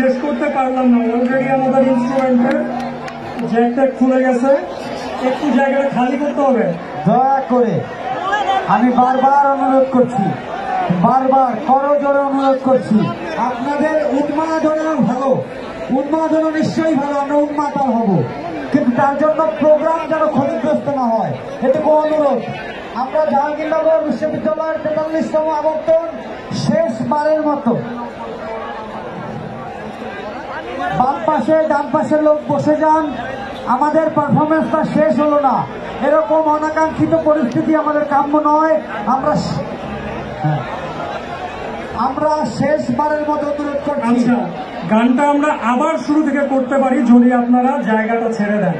শেষ করতে পারলাম না, অলরেডি আমাদের ইনস্ট্রুমেন্টের জ্যাকটা খুলে গেছে, একটু জায়গাটা খালি করতে হবে। দয়া করে আমি বারবার অনুরোধ করছি, বারবার করজোরে অনুরোধ করছি, আপনাদের উন্মাদনা ভালো, উন্মাদনা নিশ্চয়ই ভালো, আমরা উন্মাদন হব, কিন্তু তার জন্য প্রোগ্রাম যেন ক্ষতিগ্রস্ত না হয়, এটুকু অনুরোধ। আমরা জাহাঙ্গীরনগর বিশ্ববিদ্যালয়ের ৪৩তম আবর্তন শেষবারের মতো বাম পাশে ডান পাশের লোক বসে যান, আমাদের পারফরমেন্সটা শেষ হলো না, এরকম অনাকাঙ্ক্ষিত পরিস্থিতি আমাদের কাম্য নয়। আমরা শেষবারের মতো অনুরোধ করছি। আচ্ছা, গানটা আমরা আবার শুরু থেকে করতে পারি যদি আপনারা জায়গাটা ছেড়ে দেন।